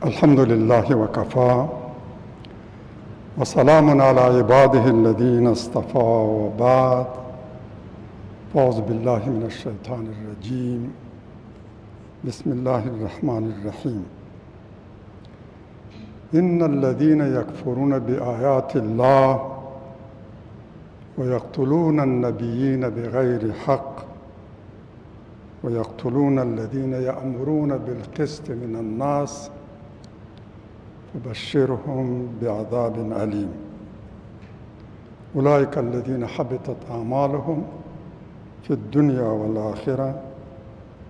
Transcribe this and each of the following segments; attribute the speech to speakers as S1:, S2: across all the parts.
S1: الحمد لله وكفى وسلام على عباده الذين اصطفى وبعد. أعوذ بالله من الشيطان الرجيم. بسم الله الرحمن الرحيم. إن الذين يكفرون بآيات الله ويقتلون النبيين بغير حق ويقتلون الذين يأمرون بالقسط من الناس فبشرهم بعذاب أليم. أولئك الذين حبطت أعمالهم في الدنيا والآخرة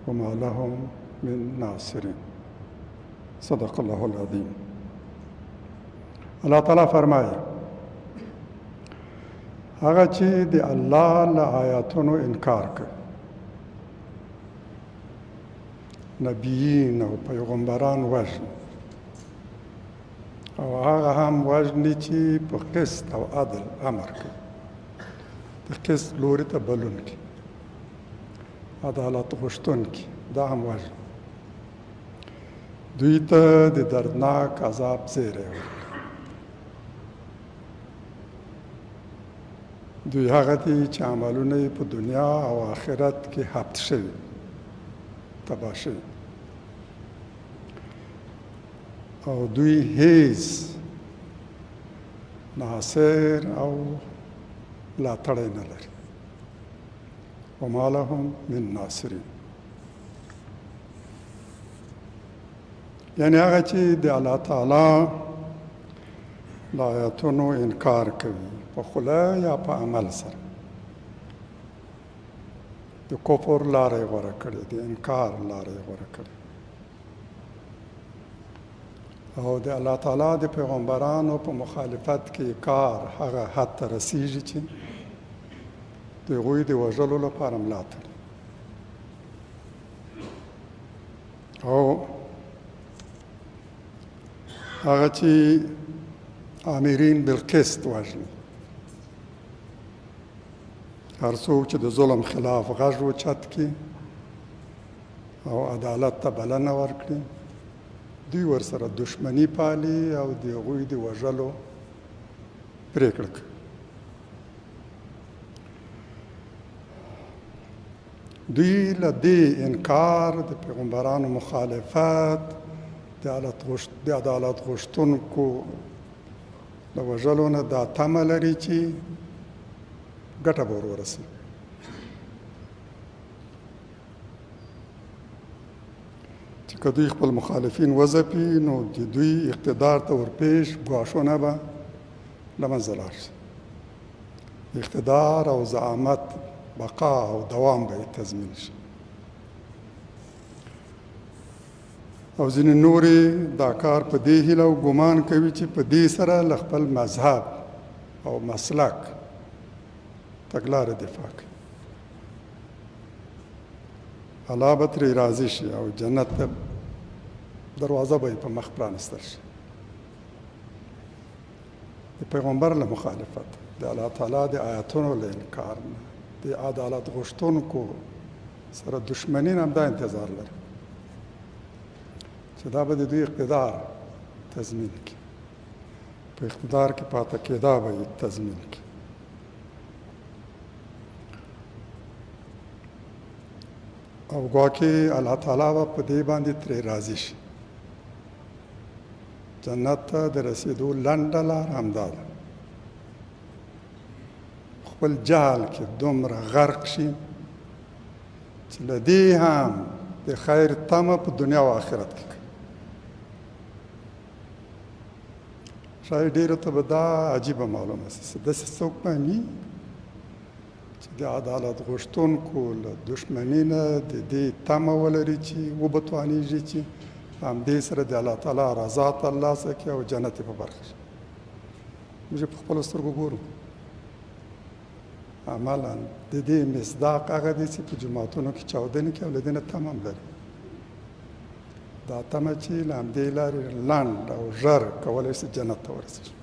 S1: وما لهم من ناصرين. صدق الله العظيم. الله تعالی فرمایي هغه چې د الله له آیاتونو انکار کوي، نبیین او پیغمبران وژني، او هغه هم وژني چې په قسط او عدل امر کوي، د قسط لوري ته بلونکي، عدالت غوښتونکي، دا هم وژني. دوی ته د دردناک عذاب زیری ورکوي. دوی هغه دي چې عملونه یې په دنیا او آخرت کې حبط شوي، تباه شوي، او دوی هیڅ ناصر او ملاتړی نه لري. وما لهم من ناصرین، یعنی هغه چې د الله تعالی د آیاتونو انکار کوي په خوله یا په عمل سره، د کفر لاره یې غوره کړې، د انکار لاره یې غوره کړې، او د الله تعالی د پیغمبرانو په مخالفت کې کار هغه حد ته رسیږي چې د هغوی د وژلو لپاره ملا تړي، او هغه چې آمرین بالقسط وژني، هر څوک چې د ظلم خلاف غږ اوچت کړي او عدالت ته بلنه ورکړي، دوی ورسره دشمني پالي او د هغوی د وژلو پرېکړه کوي. دوی له دې انکار، د پیغمبرانو مخالفت، د عدالت غوښتونکو د وژلو نه دا تمه لري چې ګټه به ورسي. چې که دوی خپل مخالفین وځپي نو د دوی اقتدار ته ورپېش ګواښونه به له منځه لاړ شي. اقتدار او زعامت بقا او دوام به یې تضمین شي. او ځینې نورې دا کار په دې هیله او ګمان کوي چې په دې سره له خپل مذهب او مسلک تګلاره دفاع کوي. الله به ترې راضي شي او جنت ته دروازه به یې په مخ پرانستل شي. د پیغمبر له مخالفت، د الله تعالی د آیاتونو له انکار نه، د عدالت غوښتونکو سره دشمني نه هم دا انتظار لري چې دا به د دوی اقتدار تضمین کړي، په اقتدار کې پاتې کېدا به یې تضمین کړي. او ګواکې الله تعالی به په دې باندې ترې راضي شي. جنت ته د رسېدو لنډه لار همدا ده، خپل جهل کې دومره غرق شي چې له دې هم د خیر تمه په دنیا او آخرت کې کوي. شاید ډېرو ته به دا عجیبه معلومه شي، داسې څوک به وي چې د عدالت غوښتونکو له دشمني نه د دې تمه ولري چې وبتوانېږي چې همدې سره د الله تعالی رضا ترلاسه کړي او جنت یې په برخه شي. موږ په خپلو سترګو ګورو، عملا د دې مصداق هغه دی چې په جوماتونو کې چاودنې کوي او له دې نه تمه هم لري. دا تمه چې له همدې لارې لنډ او ژر کولی شي جنت ته ورسېږي.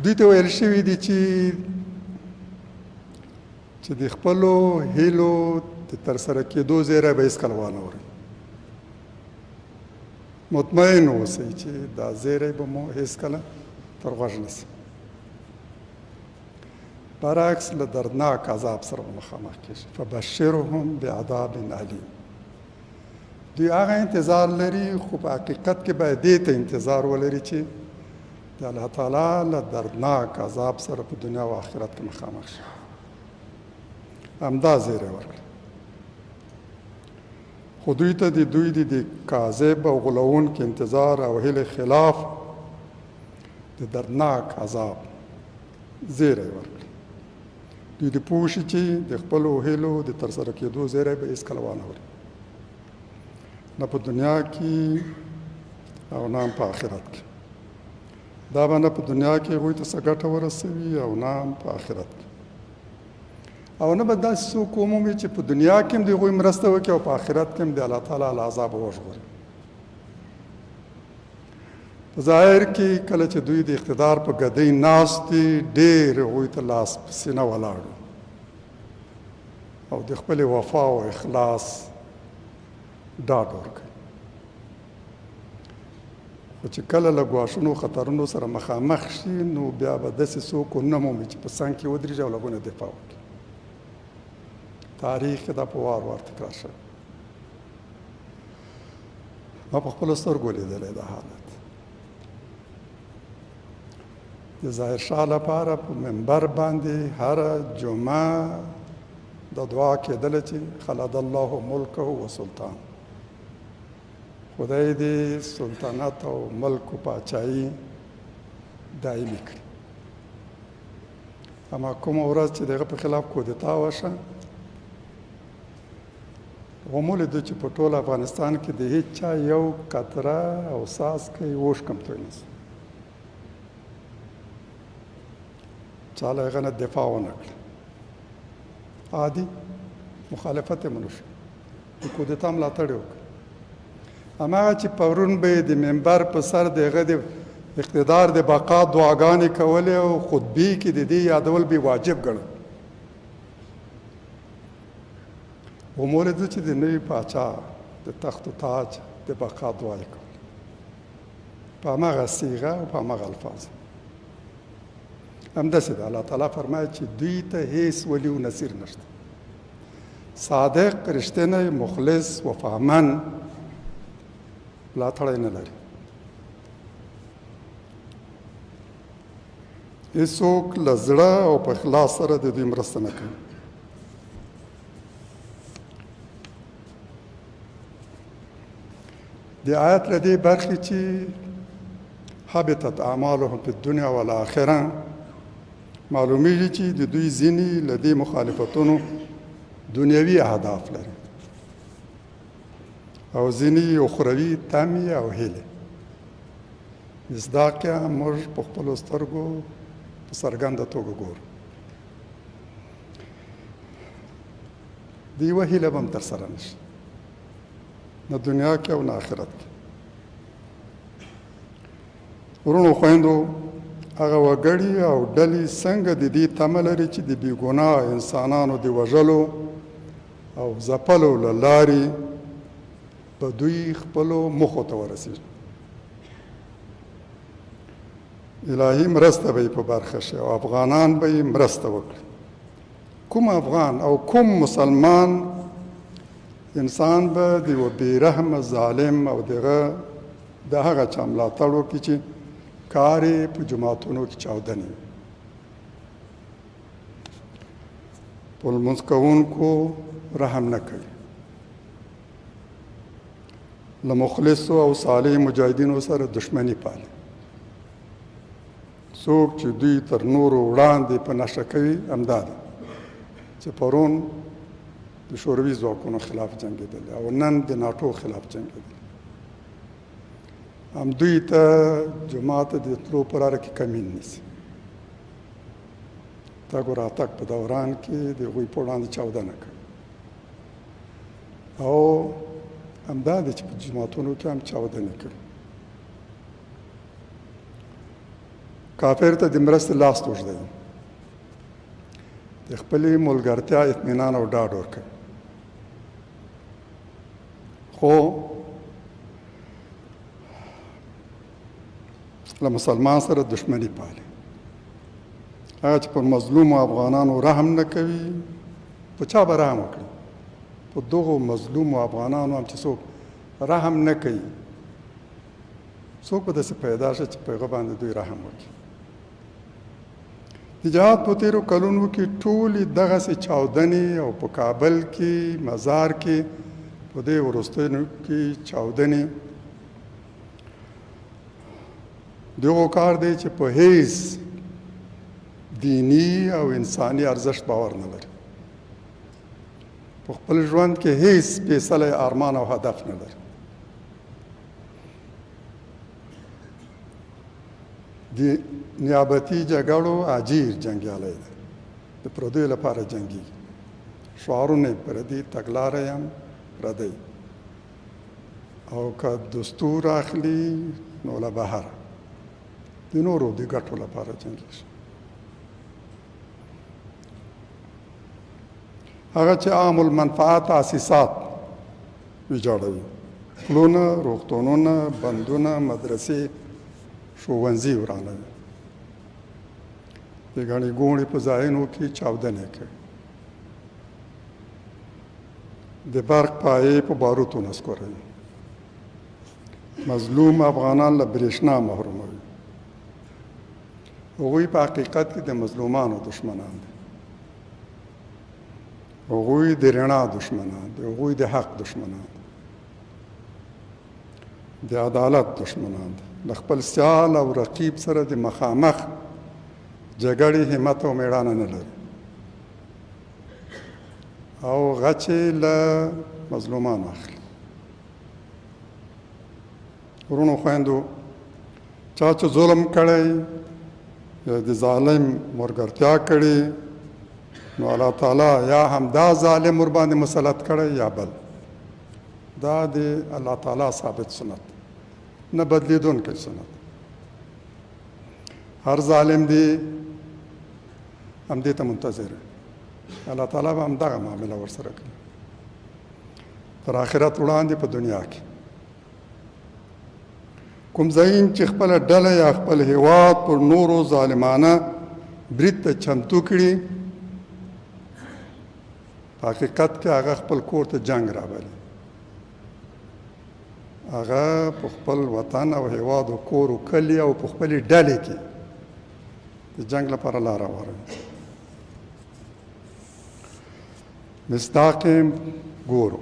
S1: دوی ته ویل شوي دي چې چې د خپلو هیلو د ترسره کېدو زیری به هېڅکله وانه ورئ. مطمئن اوسئ چې دا زیری به مو هېڅکله تر غوږ نه شي. برعکس له دردناک عذاب سره به مخامخ کېږي. فبشرهم بعذاب علیم. دوی هغه انتظار لري، خو په حقیقت کې باید دې ته انتظار ولري چې د الله تعالی له دردناک عذاب سره په دنیا او آخرت کې مخامخ شي. همدا زیری ورکړي. خو دوی ته د دوی د کاذب او غولونکي انتظار او هیلې خلاف د دردناک عذاب زیری ورکړي. دوی دې پوه شي چې د خپلو هیلو د ترسره کېدو زیری به هېڅکله وانه وري، نه په دنیا کې او نه په آخرت کې. دا به نه په دنیا کې هغوی ته څه ګټه ورسوي او نه په آخرت کې. او نه به داسې څوک ومومي چې په دنیا کې هم د هغوی مرسته وکړي او په آخرت کې هم د الله تعالی له عذابه وژغوري. په ظاهر کې کله چې دوی د اقتدار په ګدۍ ناست دي، ډېر هغوی ته لاس په سینه ولاړ او د خپلې وفا او اخلاص ډاډ ورکوي. خو چې کله له ګواښونو خطرونو سره مخامخ شي، نو بیا به داسې څوک ونه مومي چې په څنګ کې ودرېږي او لږونه دفاع وکړي. تاریخ کې دا په وار وار تکرار شوی. ما په خپلو سترګو لیدلی دا حالت. د ظاهرشاه لپاره په منبر باندې هره جمعه د دعا کېدله چې خلد الله ملکه و سلطان، خدای دې سلطنت او ملک و پاچایي دایمي کړي. اما کومه ورځ چې د هغه په خلاف کودتا وشوه، ومو لیدو چې په ټول افغانستان کې د هیڅ چا یو قطره او څاڅکی اوښکه هم توی نه شو. چا له هغه نه دفاع ونه کړه. عادي مخالفت یې ونه شو، د کودتا ملاتړ یې وکړ. هماغه چې پرون به یې د منبر په سر د هغه د اقتدار د بقا دعاګانې کولې او خطبې کې د دې یادول به واجب ګڼل. ومو لیدو چې د نوي پاچا د تخت و تاج د بقا دعا یې کوله په هماغه صیغه او په هماغه الفاظ. همداسې ده الله تعالی فرمایي چې دوی ته هیڅ ولی و نصیر نشته. صادق، رښتینی، مخلص، وفامن ملاتړی نه لري. هېڅوک له زړه او په اخلاص سره د دوی مرسته نه کوي. د آیت له دې برخې چې حبطت اعمالهم فی الدنیا والآخره معلومیږي چې د دوی ځینې له دې مخالفتونو دنیوي اهداف لري او ځینې اخروي تمې او هیلې. مصداق یې موږ په خپلو سترګو په څرګنده توګه ګورو. د یوه هیله به هم ترسره نه شي، نه دنیا کې او نه آخرت کې. ورونو خویندو، هغه وګړي او ډلې څنګه د دې تمه لري چې د بې ګناه انسانانو د وژلو او ځپلو له لارې به دوی خپلو موخو ته ورسېږي. الهي مرسته به یې په برخه شي او افغانان به یې مرسته وکړي. کوم افغان او کوم مسلمان انسان به د یوه بېرحمه ظالم او د هغه چا ملاتړ وکړي چې کار یې په جوماتونو کې چاودنې وي. په لمونځ کوونکو رحم نه کوي، له مخلصو او صالح مجاهدینو سره دښمني پالي. څوک چې دوی تر نورو وړاندې په نښه کوي همدا ده چې پرون د شوروي ځواکونو خلاف جنګېدل او نن د ناټو خلاف جنګېدل. همدوی ته جومات ته د تلو په لاره کې کمین نیسي. تګ و راتګ په دوران کې د هغوی په وړاندې چاودنه کوي. او همدا دی چې په جوماتونو کې هم چاودنې کوي. کافر ته د مرستې لاس اوږدوي. د د خپلې ملګرتیا اطمینان او ډاډ ورکوي. خو له مسلمان سره دښمني پالي. هغه چې پر مظلومو افغانانو رحم نه کوي، په چا به رحم وکړي؟ په دغو مظلومو افغانانو هم چې څوک رحم نه کوي، څوک به داسې پیدا شي چې په هغه باندې دوی رحم وکړي. د جهاد په تېرو کلونو کې ټولې دغسې چاودنې او په کابل کې، مزار کې، په دې وروستیو کې چاودنې، دغو کار دی چې په هیڅ دینی او انساني ارزښت باور نه لري. په خپل ژوند کې هیڅ سپېڅلی ارمان او هدف نه لري. د نیابتي جګړو اجیر جنګیالی دی، د پردیو لپاره جنګیږي. شعارونه یې پردي، تګلاره یې هم پردی، او که دستور اخلي نو له بهره د نورو د ګټو لپاره جنګیږي. هغه چې عام المنفعه تاسیسات ویجاړوي، پلونه، روغتونونه، بندونه، مدرسې، ښوونځي ورانوي، د ګڼې ګوڼې په ځایونو کې چاودنې کوي، د برق پایې په باروتو نسکوروي، مظلوم افغانان له برېښنا محروموي. هغوی په حقیقت کې د مظلومانو دشمنان دي. هغوی د رڼا دشمنان دي، هغوی د حق دشمنان دي، د عدالت دشمنان دي. له خپل سیال او رقیب سره د مخامخ جګړې همت او میړانه نه لري، او غچې له مظلومانو اخلي. ورونو خویندو، چا چې ظلم کړی یا د ظالم مرګرتیا کړې، نو الله تعالی یا همدا ظالم ورباندې مسلط کړی یا بل. دا د الله تعالی ثابت سنت، نه بدلیدونکی سنت. هر ظالم دی همدې ته منتظر وي، الله تعالی به همدغه معامله ورسره کوي تر آخرت وړاندې په دنیا کې. کوم ځایین چې خپله ډله یا خپل هیواد پر نورو ظالمانه برید ته چمتو کړي، په حقیقت کې هغه خپل کور ته جنگ رابلي. هغه په خپل وطن او هیواد او کور او کلي او په خپلې ډلې کې د جنگ لپاره لاره هواروي. مصداق یې ګورو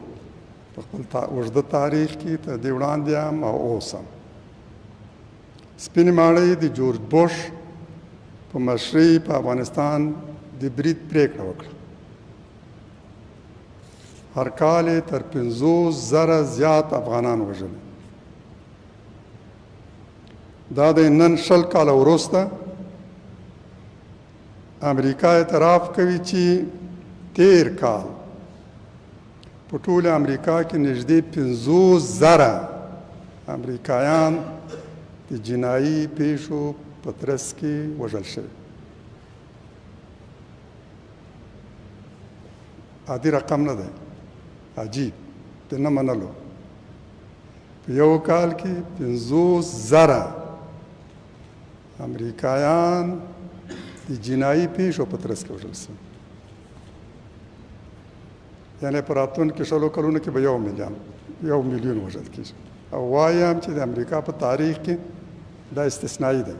S1: په خپل اوږده تاریخ کې تر دې وړاندې هم او اوس هم. سپینې ماڼۍ د جورج بوش په مشرۍ په افغانستان د برید پرېکړه وکړه. هر کال یې تر 50,000 زیات افغانان وژلي. دا د نن 20 کاله وروسته امریکا اعتراف کوي چې تیر کال په ټول امریکا کې نږدې 50,000 امریکایان د جنایي پیښو په ترڅ کې وژل شوي. عادي رقم نه دی، عجیب د نه منلو. په یو کال کې 50,000 امریکایان د جنایي پیښو په ترڅ کې وژل شوي. یعنې په راتلونکو 20 کلونو کې به 1 میلیون وژل کېږي. او وایم چې د امریکا په تاریخ کې دا استثنایی دی.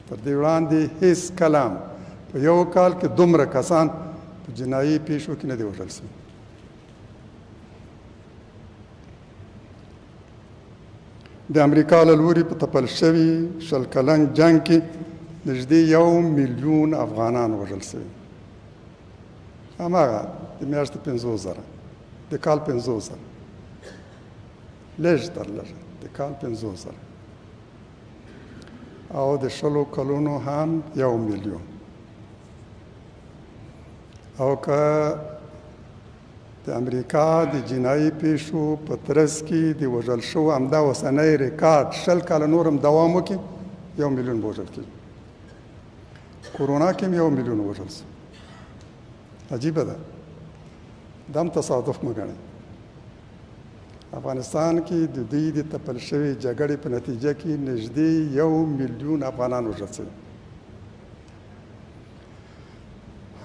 S1: تر دې وړاندې هیڅ کلام په یو کال کې دومره کسان په جنایي پیښو کې نه دي وژل شوي. د امریکا له لوري په تپل شوي 20 کلن جنګ کې نږدې 1 میلیون افغانان وژل شوي. هماغه د میاشتې 50,000 د کال 50,000 لږ تر لږه د کال 50,000 او د 20 کلونو هم 1 میلیون. او که د امریکا د جنایي پیښو په ترڅ کې د وژل شوو همدا اوسنی ریکارډ 20 کاله نور هم دوام وکړي، 1 میلیون به وژل کېږي. کورونا کې هم 1 میلیون وژل شو. عجیبه ده، دا هم تصادف مه ګڼئ. افغانستان کې د دوی د تپل شوې جګړې په نتیجه کې نږدې 1 میلیون افغانان وژل شوي،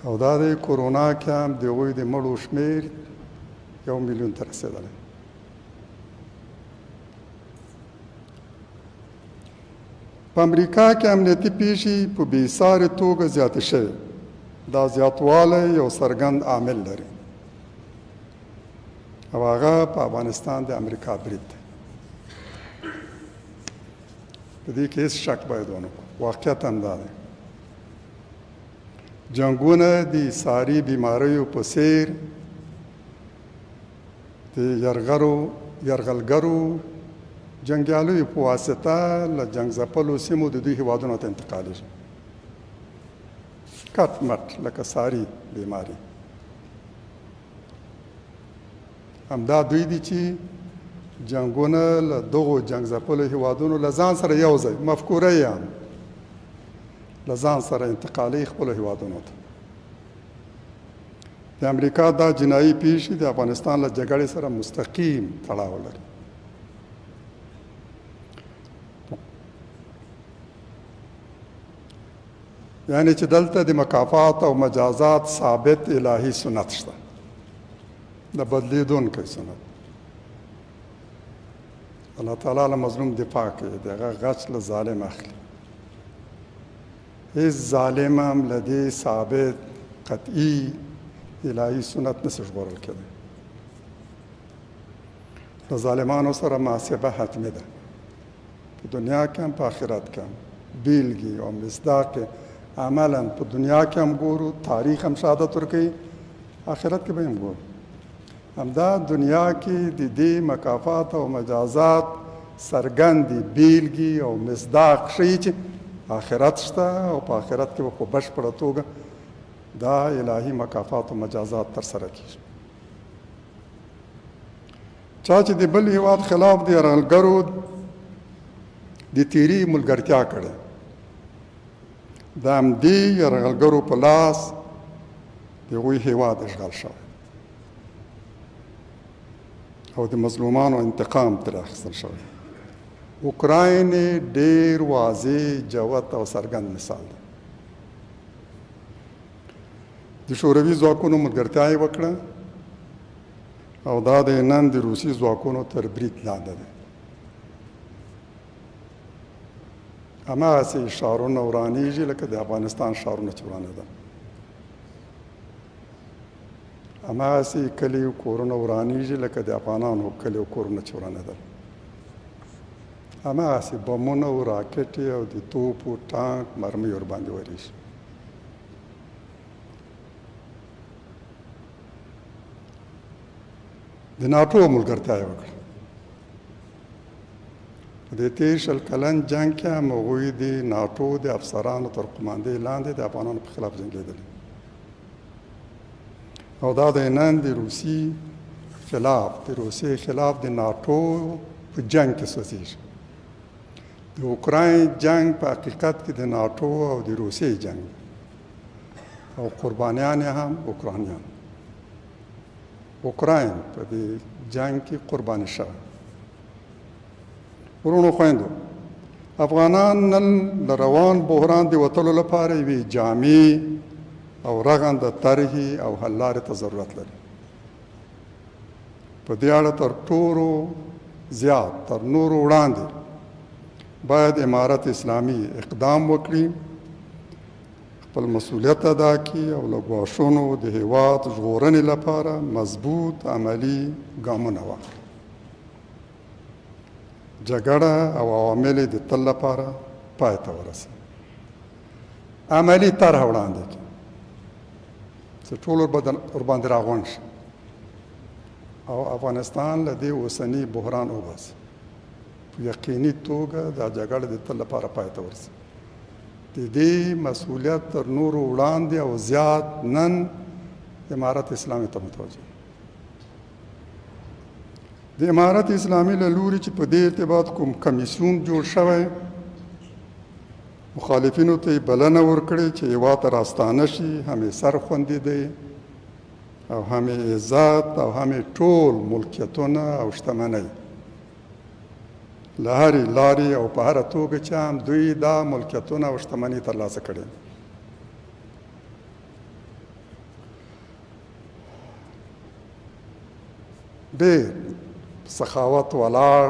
S1: او دا د کورونا کې هم د هغوی د مړو شمېر 1 میلیون ته رسېدلی. په امریکا کې امنیتي پیښې په بېسارې توګه زیاتې شوې. دا زیاتوالی یو څرګند عامل لري، او هغه په افغانستان د امریکا برید دی. په دې کې هېڅ شک باید ونه کړو، واقعیت هم دا دی. جنګونه د ساري بیماریو په څېر د یرغلګرو جنګیالیو په واسطه له جنګ ځپلو سیمو د دوی هېوادونو ته انتقالېږي، کټ مټ لکه ساري بیماري. همدا دوی دي چې جنګونه له دغو جنګ ځپلو هېوادونو له ځان سره یو ځای مفکوره یې هم له ځان سره انتقالي خپلو هېوادونو ته. د امریکا دا جنایي پیښې د افغانستان له جګړې سره مستقیم تړاو لري. یعنی چې دلته د مکافات او مجازات ثابت الهي سنت شته، د بدلیدونکی سنت. الله تعالی له مظلوم دفاع کوي، د هغه غچ له ظالم اخلي. هیڅ ظالم هم له دې ثابت قطعي الهي سنت نشي ژغورل کېدی. له ظالمانو سره محاسبه حتمي ده، په دنیا کې هم په آخرت کې هم. بیلګې او مصداق عملا په دنیا کې هم ګورو، تاریخ هم شهادت ورکوي، آخرت کې به هم ګورو. همدا دنیا کې د دې مکافات او مجازات څرګندې بیلګې او مصداق ښیي چې آخرت شته، او په آخرت کې به په بشپړه توګه دا الهي مکافات او مجازات ترسره کېږي. چا چې د بل هېواد خلاف د یرغلګرو د تیري ملګرتیا کړې، د همدې یرغلګرو په لاس د هغوی هېواد اشغال شوی، او د مظلومانو انتقام ترې اخیستل شوی. اوکراین ډېر واضح، جوت او څرګند مثال دی. د شوروي ځواکونو ملګرتیا یې وکړه، او دا د نن د روسي ځواکونو تر برید لاندې دی. هماغسې ښارونه ورانېږي لکه د افغانستان ښارونه چې ورانېدل، هماغسې کلي او کورونه ورانېږي لکه د افغانانو کلي او کورونه چې ورانېدل. هماغسې بمونه او راکټې او د توپ او ټانک مرمۍ ورباندې ورېږي. د ناټو ملګرتیا یې وکړه. په دې تېر شل کلن جنګ کې هم هغوی د ناټو د افسرانو تر قماندې لاندې د افغانانو په خلاف جنګېدلي، او دا د نن د روسي خلاف د ناټو په جنګ کې سوځېږي. د اوکراین جنګ په حقیقت کې د ناټو او د روسیې جنګ، او قربانیان هم اوکرانیان. اوکراین په دې جنګ کې قرباني شوی. ورونو خویندو، افغانان نن له روان بحران د وتلو لپاره یوې جامع او رغنده طرحې او حل لارې ته ضرورت لري. په دې اړه تر ټولو زیات تر نورو وړاندې باید امارت اسلامي اقدام وکړي، خپل مسؤلیت ادا کړي، او له ګواښونو د هېواد ژغورنې لپاره مضبوط عملي ګامونه واخلي. جګړه او عوامل د تل لپاره پای ته ورسوي. عملي طرح وړاندې کړي چې ټول ورباندې راغونډ شي، او افغانستان له دې اوسني بحران وباسي. په یقیني توګه دا جګړه د تل لپاره پای ته ورسي. د دې مسؤلیت تر نورو وړاندې او زیات نن امارت اسلامي ته متوجه. د امارت اسلامي له لوري چې په دې ارتباط کوم کمیسیون جوړ شوی، مخالفینو ته یې بلنه ورکړې چې هېواد ته راستانه شي، همیسر خوندي دی، او هم عزت او هم ټول ملکیتونه او شتمنۍ له هرې لارې او په هره توګه چې هم دوی دا ملکیتونه او شتمنۍ ترلاسه کړي. ډېر سخاوت ولاړ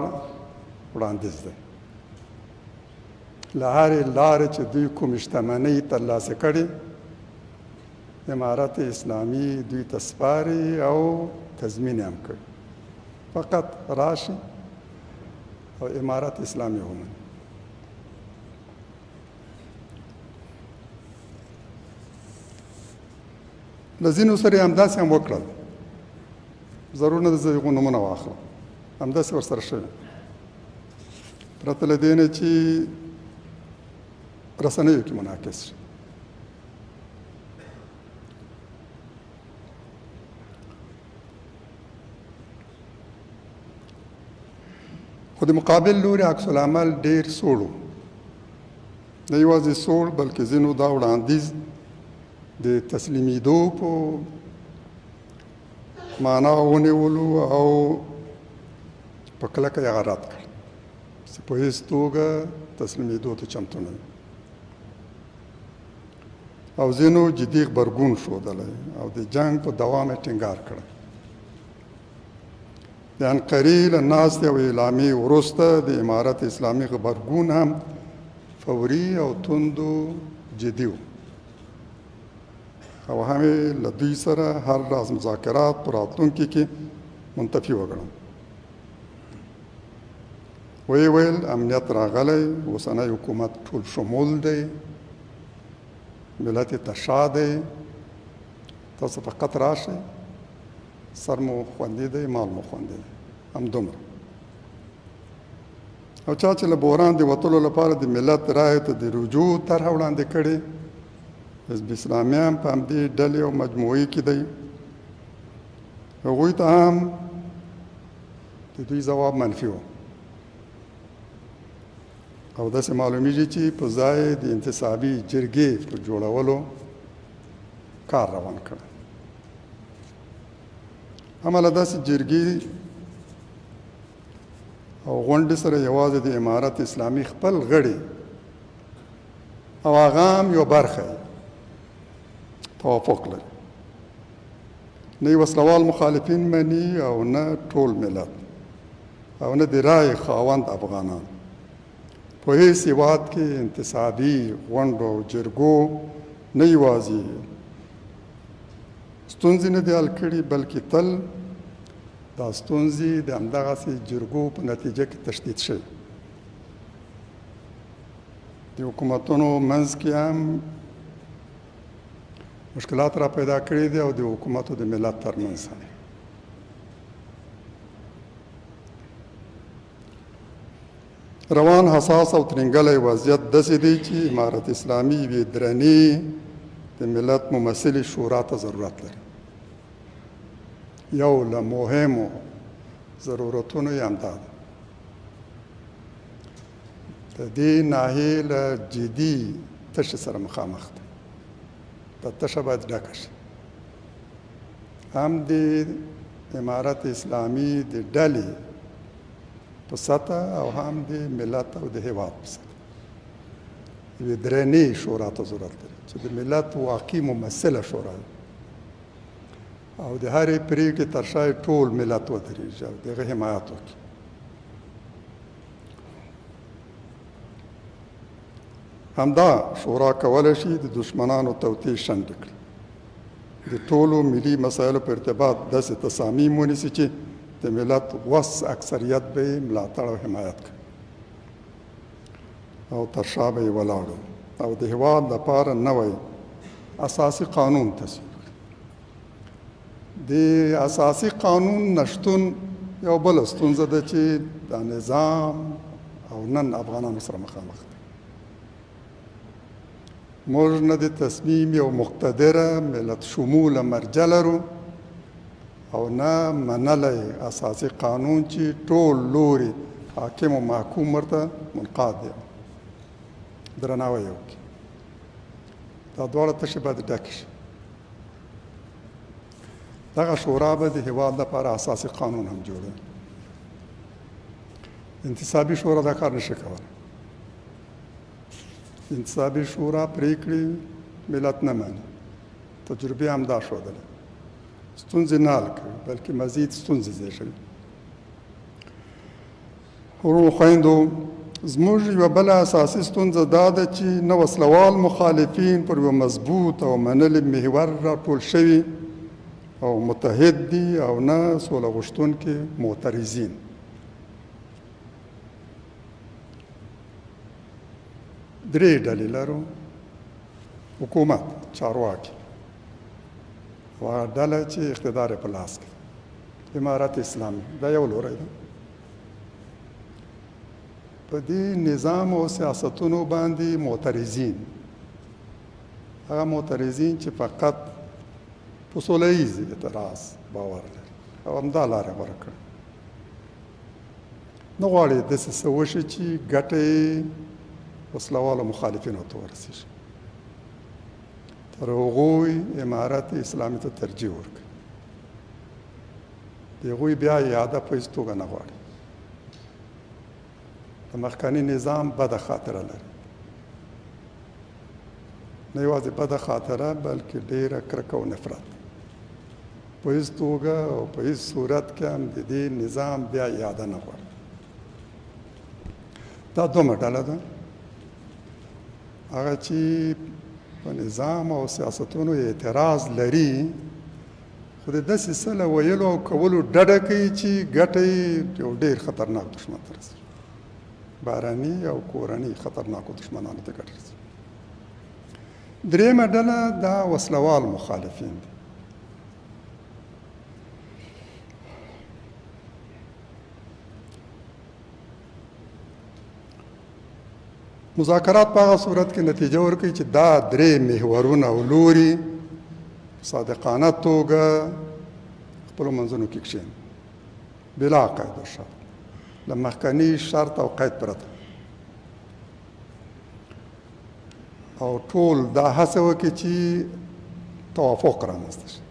S1: وړاندیز دی. له هرې لارې چې دوی کومې شتمنۍ ترلاسه کړي امارت اسلامي دوی ته سپاري او تضمین هم کړي. فقط راشي او امارت اسلامي ومني. له ځینو سره یې همداسې هم وکړل. ضرور نه ده زه هغو نومونه واخلم، همداسې ورسره شوي پرته له دې نه چې رسنیو کې منعکس شي. خو د مقابل لوري عکس العمل ډېر سوړ و. نه یوازې سوړ بلکې ځینو دا وړاندیز د تسلیمېدو په معنا ونیولو او په کلکه یې رد کړ چې په هېڅ توګه تسلیمېدو ته چمتو نه وي. او ځینو جدي غبرګون ښودلی او د جنګ په دوام یې ټینګار کړی. د انقرې له ناستې او اعلامیې وروسته د امارت اسلامي غبرګون هم فوري او توندو جدي و او هم له دوی سره هر راز مذاکرات په راتلونکي کې منتفي وګڼل. ویې ویل امنیت راغلی، اوسنی حکومت ټول شمول دی، ملت ته شا دی، تاسو فقط راشئ، سر مو خوندي دی، مال مو خوندي دی، همدومره. او چا چې له بحران د وتلو لپاره د ملت رایې ته د رجوع طرحه وړاندې کړې، حزب اسلامي هم په همدې ډلې او مجموعې کې دی. هغوی ته هم د دوی ځواب منفي و او داسې معلومیږي چې په ځای د انتصابي جرګې په جوړولو کار روان کړ. هماله داسې جرګې او غونډې سره یوازې د امارت اسلامي خپل غړي او هغه هم یو برخه توافق لري. نه یې وسلوال مخالفین مني او نه ټول ملت او نه د رایې خاوند افغانان. په هېڅ هېواد کې انتصابي غونډو او جرګو نه یوازې ستونزې نه دي حل کړي بلکې تل دا ستونزې د همدغسې جرګو په نتیجه کې تشدید شوي. د حکومتونو منځ کې هم مشکلات را پیدا کړي دي او د حکومتو د ملت ترمنځ هم. روان حساس او ترنګلی وضعیت داسې دی چې امارت اسلامي یوې درنې د ملت ممثلې شورا ته ضرورت لري. یو له مهمو ضرورتونو یې همدا ده. د دې ناحیې له جدي تشې سره مخامخ ده. دا تشه باید ډکه شي. هم د امارت اسلامي د ډلې په سطح او هم د ملت او د هېواد په سطح یوې درنې شورا ته ضرورت لري چې د ملت واقعي ممثله شورا وي او د هرې پرېکړې تر شا ټول ملت ودرېږي او د هغه حمایت وکړي. همدا شورا کولی شي د دشمنانو توطیې شنډې کړي، د ټولو ملي مسایلو په ارتباط داسې تصامیم ونیسي چې د ملت وس اکثریت به یې ملاتړ او حمایت کړي او تر شا به یې ولاړ او د هېواد لپاره نوی اساسي قانون تصویب کړي. د اساسي قانون نشتون یو بله ستونزه ده چې دا نظام او نن افغانانو سره مخامخ دي. موږ نه د تصمیم یو مقتدره ملت شموله مرجع لرو او نه منلی اساسي قانون چې ټول لوري حاکم او محکوم ورته منقاد دی، درناوی یې وکړي. دا دواړه تشې باید ډکې شي. د دغه شورا به د هېواد لپاره اساسي قانون هم جوړوي. انتصابي شورا دا کار نشي کولی. انتصابي شورا پریکړې ملت نه مني. تجربې هم دا ښودلې. ستونزې نه حل کوي بلکې مزید ستونزې زیږوي. ورونو خویندو، زموږ یوه بله اساسي ستونزه دا ده چې نه وسلوال مخالفین پر یوه مضبوط او منلي محور راټول شوي او متحد دي او نه سوله غوښتونکي معترضین. درې ډلې لرو: حکومت، چارواکي، او هغه ډله چې اقتدار یې په لاس کې، امارت اسلامي. دا یو لوری ده. په دې نظام او سیاستونو باندې معترضین، هغه معترضین چې فقط په سوله ییز اعتراض باور لري او همدا لاره غوره کړې، نه غواړي داسې څه وشي چې ګټه یې وسلوالو مخالفینو ته ورسېږي. تر هغوی امارت اسلامي ته ترجیح ورکړي. د هغوی بیا اعاده په هېڅ توګه نه غواړي. د مخکني نظام بده خاطره لري. نه یوازې بده خاطره بلکې ډېره کرکه او نفرت. په هېڅ توګه او په هېڅ صورت کې هم د دې نظام بیا اعاده نه غواړي. دا دومره ډله ده، هغه چې په نظام او سیاستونو اعتراض لري، خو د داسې څه له ویلو او کولو ډډه کوي چې ګټه یې یو ډېر خطرناک دښمن ته رسوي. بهرني او کورني خطرناکو دښمنانو ته ګټه رسوي. درېیمه ډله دا وسلوال مخالفین دي. مذاکرات په هغه صورت کې نتیجه ورکوي چې دا درې محورونه او لوري صادقانه توګه خپلو منځونو کې کښېني بلا قید و شرط، له مخکني شرط او قید پرته، او ټول دا هڅه وکړي چې توافق رامنځته شي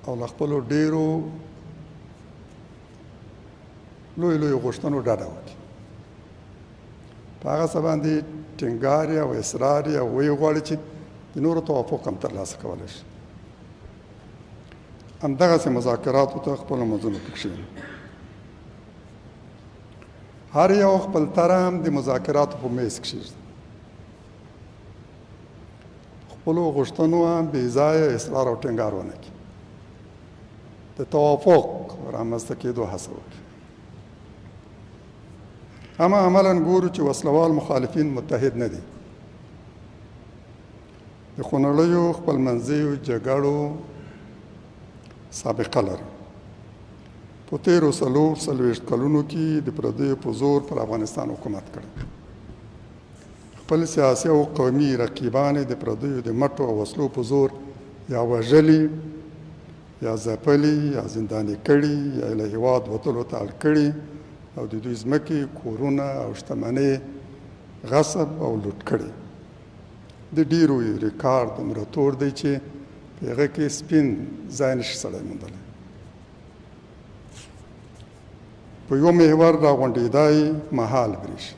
S1: او له خپلو ډېرو لوی غوښتنو ډډه وکړي. په هغه څه باندې ټینګار او اصرار او ویې غواړي چې د نورو توافق هم ترلاسه کولی شي. همدغسې مذاکراتو ته خپلو منځونو کې کښېني. هر یو خپل طرح د مذاکراتو په میز کښېږدي. خپلو غوښتنو هم بې ځایه اصرار او ټینګار ونه کړي. د توافق رامنځته کېدو هڅه وکړي. اما عملاً ګورو چې وسلوال مخالفین متحد نه دي. د خونړیو خپلمنځیو جګړو سابقه لري. په تېرو 40 کلونو کې د پردیو په زور پر افغانستان حکومت کړی. خپل سیاسي او قومي رقیبان د پردیو د مټو او وسلو په زور یا وژلي، یا ځپلي، یا زنداني کړي، یا له هېواد وتلو ته اړ کړي او د دوی ځمکې، کورونه او شتمنۍ غصب او لوټ کړي. د ډېرو ریکارډ دومره تور دی چې په هغه کې سپین ځای نشي سړی موندلی. په یو محور راغونډېدای محال برېښي.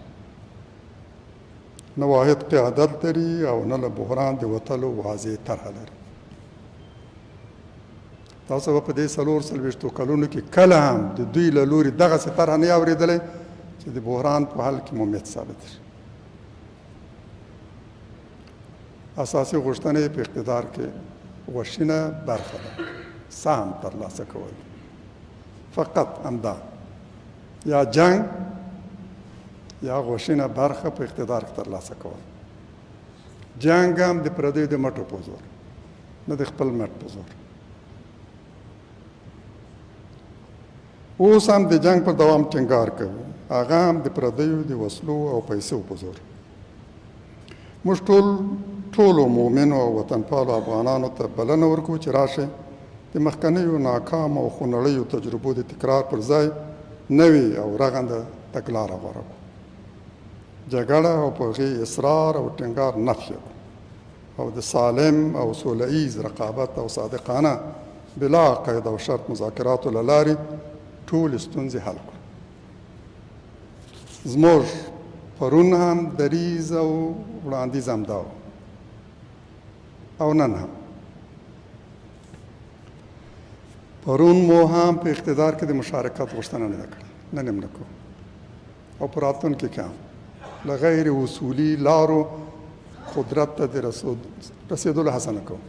S1: نه واحد قیادت لري او نه له بحران د وتلو واضح طرحه لري. تاسو به په دې 40 کلونو کې کله هم د دوی له لوري دغسې طرحه نه اورېدلی چې د بحران په حل کې مومیت ثابت شي. اساسي غوښتنه یې په اقتدار کې غوښینه برخه ده، سهم ترلاسه کول. فقط همدا، یا جنگ یا غوښینه برخه په اقتدار کې ترلاسه کول. جنگ هم د پردیو د مټو په زور، نه د خپل مټ په زور. اوس هم د جنگ پر دوام ټینګار کوي، هغه هم د پردیو د وسلو او پیسو په زور. موږ ټولو مؤمنو او وطنپالو افغانانو ته بلنه ورکوو چې راشئ د مخکنیو ناکامو او خونړیو تجربو د تکرار پر ځای نوې او رغنده تګلاره غوره کړو. جګړه او په هغې اصرار او ټینګار نفي کړو. او د سالم او سوله ایز رقابت او صادقانه بلا قید او شرط مذاکراتو له لارې ټولې ستونزې حل کړو. زموږ پرون هم دریځ او وړاندیز همدا و او نن هم. پرون مو هم په اقتدار کې د مشارکت غوښتنه نه ده کړې، نن هم نه کوو او په راتلونکي کې هم له غیر اصولي لارو قدرت ته د رسېدلو هڅه نه کوو.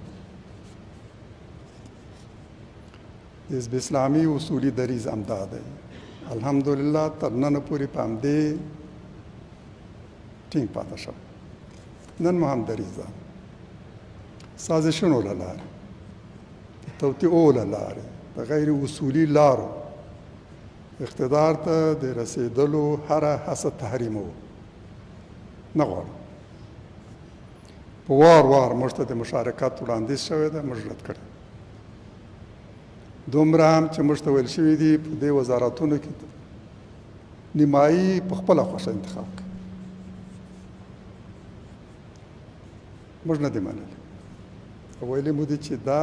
S1: د حزب اسلامي اصولي دریځ همدا دی. الحمدلله تر ننه پورې په همدې ټینګ پاتې شوی. نن مو هم دریځ ده. سازشونو له لارې، د توطئو له لارې، د غیر اصولي لارو اقتدار ته د رسېدلو هره هڅه تحریموو. نه غواړو. په وار وار موږ ته د مشارکت وړاندیز شوی ده، موږ رد کړی. دومره هم چې موږ ته ویل شوي دي په دې وزارتونو کې نیمایي په خپله خوښه انتخاب کړي. موږ نه دي منلي. ویلي مو دي چې دا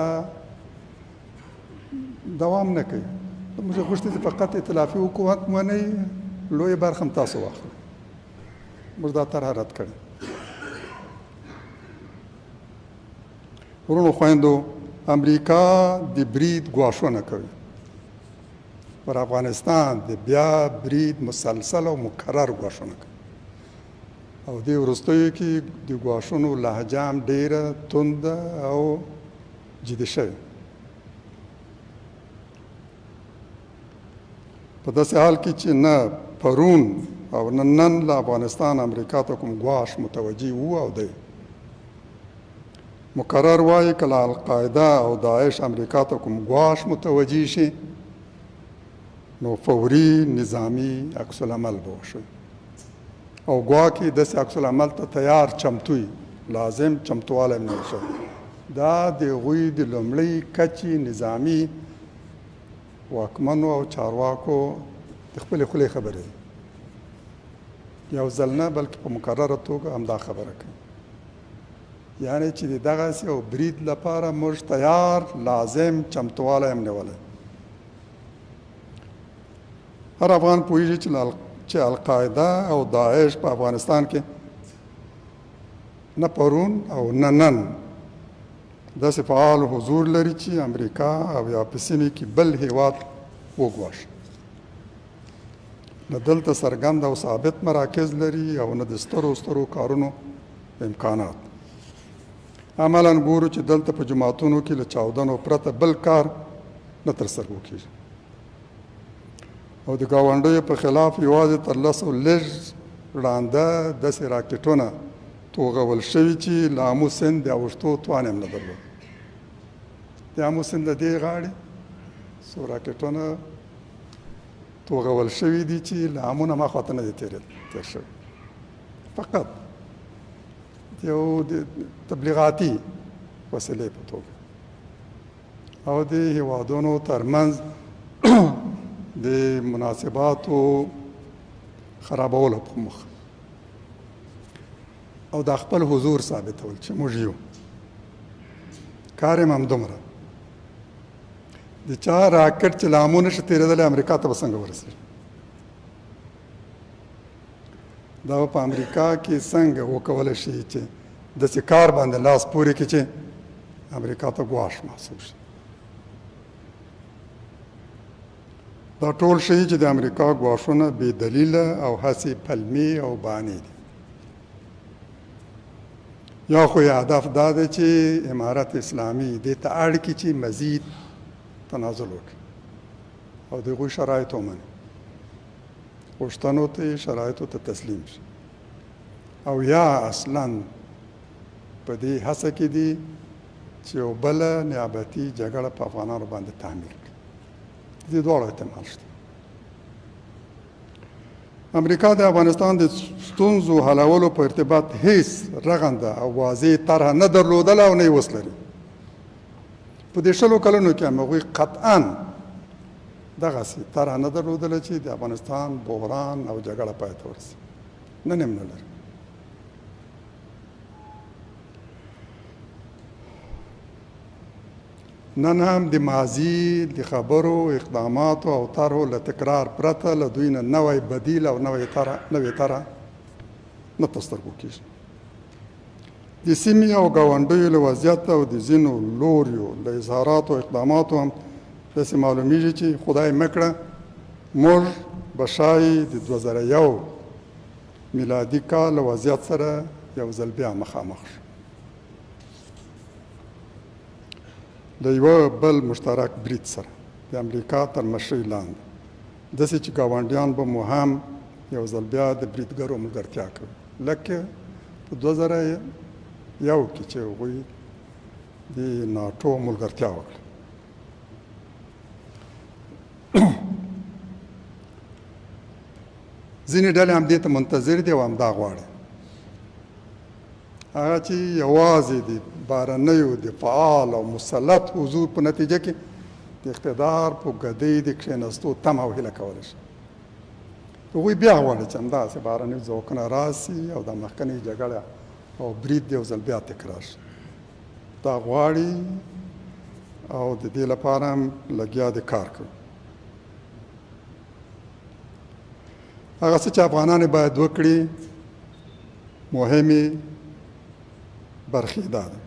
S1: دوام نه کوي. موږ غوښتي چې فقط ائتلافي حکومت منئ، لویه برخه هم تاسو واخلئ. موږ دا طرحه رد کړې. ورونو خویندو، امریکا د برید ګواښونه کوي. پر افغانستان د بیا برید مسلسل او مکرر ګواښونه کوي او دې وروستیو کې د ګواښونو لهجه هم ډېره تنده او جدي شوې. په داسې حال کې چې نه پرون او نن له افغانستان امریکا ته کوم ګواښ متوجه وو او دی. مقرر وایي که له القاعده او داعش امریکا ته کوم ګواښ متوجه شي نو فوري نظامي عکس العمل به وشي او ګواکې داسې عکس العمل ته تیار چمتوي، لازم چمتوالی هم نه وشي. دا د هغوی د لومړۍ کچې نظامي واکمنو او چارواکو د خپلې خولې خبرې دي. یو ځل نه بلکې په مکرره توګه همدا خبره کوي. یعنی چې د دغسې یو برید لپاره موږ تیار، لازم چمتوالی هم نیولی. هر افغان پوهېږي چې القاعده او داعش په افغانستان کې نه پرون او نه نن داسې فعال حضور لري چې امریکا او یا په سیمې کې بل هیواد وګواښي. نه دلته څرګند او ثابت مراکز لري او نه د سترو سترو کارونو امکانات. عملاً ګورو چې دلته په جماعتونو کې له چاودنو پرته بل کار نه ترسره کېږي او د ګاونډیو په خلاف یوازې تر لسو لږ ړانده داسې راکټونه توغول شوي چې له آمو سیند د اوښتو توان هم نه درلود. د آمو سیند د دې غاړې څو راکټونه توغول شوي دي چې له آمو نه مخواته نه دي تېر شوي. فقط یو د تبلیغاتي وسیلې په توګه او د هیوادونو ترمنځ د مناسباتو خرابولو په مخ او د خپل حضور ثابتول چې موږ یو. کار یې همدومره. د چا راکټ چې له آمو نشي تېرېدلی امریکا ته به څنګه ورسېږي؟ دا په امریکا کې څنګه وکولی شي چې داسې کار باندې لاس پورې کړي چې امریکا ته ګواښ محسوب شي؟ دا ټول شي چې د امریکا ګواښونه بې دلیله او هسې پلمې او بانې دي. یا خو یې هدف دا دی چې امارت اسلامي دې ته اړ کړي چې مزید تنازل وکړي او د هغوی شرایط ومني، غوښتنو ته شرایطو ته تسلیم شي، او یا اصلا په دې هڅه کې دي چې یو بله نیابتي جګړه په افغانانو باندې تعمیر کړي. دې دواړو احتمال شته. امریکا د افغانستان د ستونزو حلولو په ارتباط هیڅ رغنده او واضح طرحه نه درلودله او نه یې اوس لري. په دې 20 کلونو کې هم هغوی قطعا دغسې طرحه نه درلودله چې د افغانستان بحران او جګړه پای ته ورسي. نن هم نه لري. نن هم د ماضي د خبرو اقداماتو او طرحو له تکرار پرته له دوی نه نوی بدیل او نوې طرح نه په سترګو کېږي. د سیمې او ګاونډیو له وضعیت او د ځینو لوریو له اظهاراتو او اقداماتو هم داسې معلومیږي چې خدای مکړه موږ به ښایي د 2001 میلادي کال له وضعیت سره یو ځل بیا مخامخ شو. د یوه بل مشترک برید سره د امریکا تر مشرۍ لاندې داسې چې ګاونډیان به مو هم یو ځل بیا د بریدګرو ملګرتیا کوي، لکه په 2001 کې چې هغوی د ناټو ملګرتیا وکړه. ځینې ډلې هم دې ته منتظر دي او همدا غواړي هغه چې یوازې د بهرنیو د فعال او مسلط حضور په نتیجه کې د اقتدار په ګدۍ د کښېنستو تمه او هیله کولی شي. هغوی بیا غواړي چې همداسې بهرني ځواکونه راسي او د مخکنۍ جګړه او برید یو ځل بیا تکرار شي. دا غواړي او د دې لپاره هم لګیا د کار کوي. هغه څه چې افغانان باید وکړي مهمې برخې دا ده: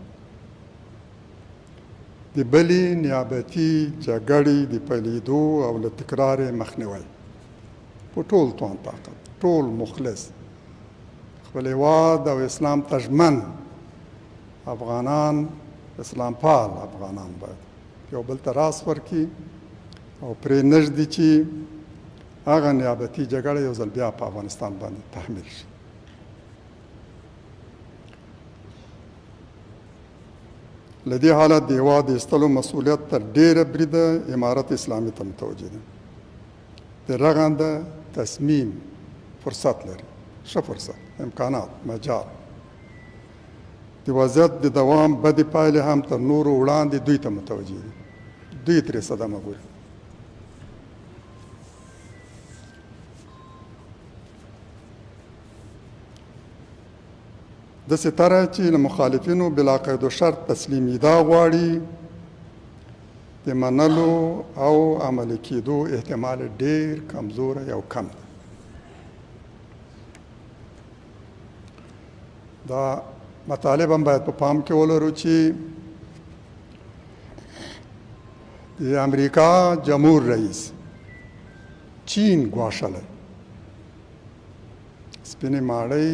S1: د بلې نیابتي جګړې د پیلېدو او له تکرار مخنیوی په ټول توان طاقت، ټول مخلص خپل هېواد او اسلام ته ژمن افغانان، اسلام پال افغانان باید یو بل ته راس ورکړي او پرې نږدي چې هغه نیابتي جګړه یو ځل بیا په افغانستان باندې تحمیل شي. له دې حالت د هېواد د ایستلو مسؤلیت تر ډېره بریده امارت اسلامي ته متوجه ده. د رغنده تصمیم فرصت لري، ښه فرصت، امکانات، مجال. د وضعیت د دوام بدې پایلې هم تر نورو وړاندې دوی ته متوجه دي. دوی ترې صدمه ګوري. داسې طرح چې له مخالفینو بلا قید و شرط تسلیمیدا غواړي د منلو او عملي کېدو احتمال ډېر کمزوری او کم دی. دا مطالب هم باید په پام کې ولرو چې د امریکا جمهور رئیس چین ګواښلی، سپینې ماڼۍ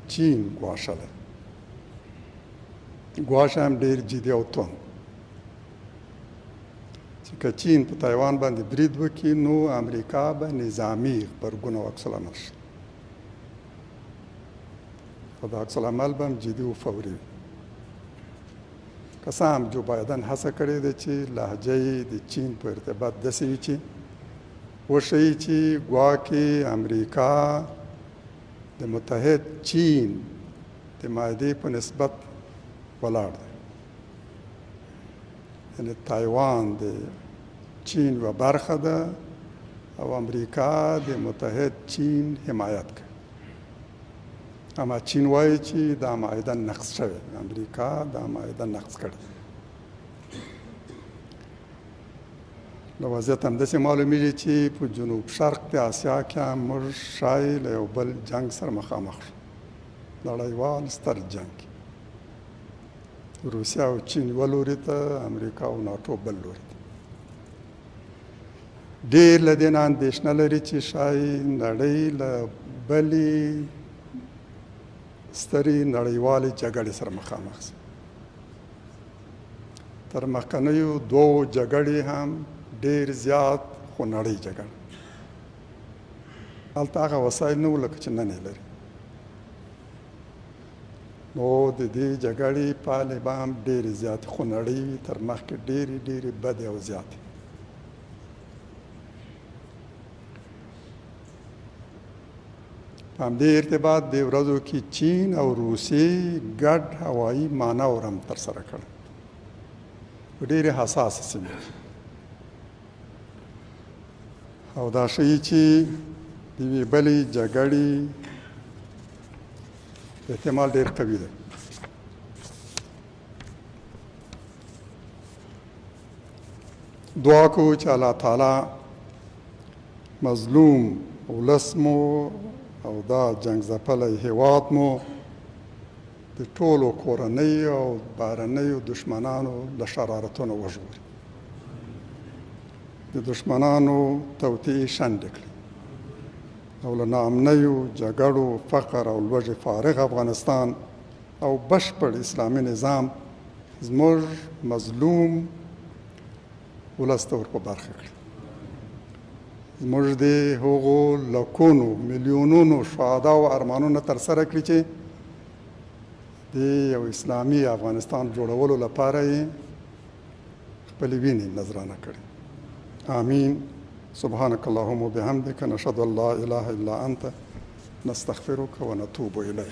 S1: چین ګواښلی، ګواښ هم ډېر جدي او توند چې که چین په تایوان باندې برید وکړي نو امریکا به نظامي غبرګون او عکس العمل شي او دا عکس العمل به هم جدي و فوري وي. که څه هم جو بایدن هڅه کړې ده چې لهجه یې د چین په ارتباط داسې وي چې وښیي چې ګواکې امریکا د متحد چین د معاهدې په نسبت ولاړ دی، یعنې تایوان د چین یوه برخه ده او امریکا د متحد چین حمایت کوي. اما چین وایي چې دا معاهده نقض شوې، امریکا دا معاهده نقض کړې. له وضعیت همداسې معلومیږي چې په جنوب شرق د اسیا کې هم موږ ښایي له یو بل جنګ سره مخامخ شو، نړیوال ستر جنګ. روسیه او چین یوه لوري ته، امریکا او ناټو بل لوري ته. ډېر له دې نه اندېښنه لري چې ښایي نړۍ له بلې سترې نړیوالې جګړې سره مخامخ شي. تر مخکنیو دوو جګړې هم ډېر زیات خو نړۍ جګړه. هلته هغه وسایل نه وو لکه چې نن یې لري. نو د دې جګړې پایلې به هم ډېرې زیاتې خو نړۍ وي تر مخکې ډېرې ډېرې بدې او زیاتې. په همدې ارتباط دې ورځو کې چین او روسیې ګډ هوایي مانور هم ترسره کړ په ډېرې حساسه سیمه کې. او دا ښیي چې د یوې بلې جګړې احتمال ډېر قوي دی. دعا کوو چې الله تعالی مظلوم ولس مو او دا جنگ ځپلی هیواد مو د ټولو کورنۍ او بهرنیو دشمنانو له شرارتونو وژغوري، د دشمنانو توطئې شنډې کړي او له ناامنیو، جګړو، فقر او لوږې فارغ افغانستان او بشپړ اسلامي نظام زموږ مظلوم ولس ته ور په برخه کړي. زموږ د هغو لکونو میلیونونو شهداو ارمانونه ترسره کړي چې د یو اسلامي افغانستان جوړولو لپاره یې خپلې وینې نذرانه کړي. آمین. سبحانك اللهم وبحمدك نشهد ان لا اله الا انت نستغفرك ونتوب اليك.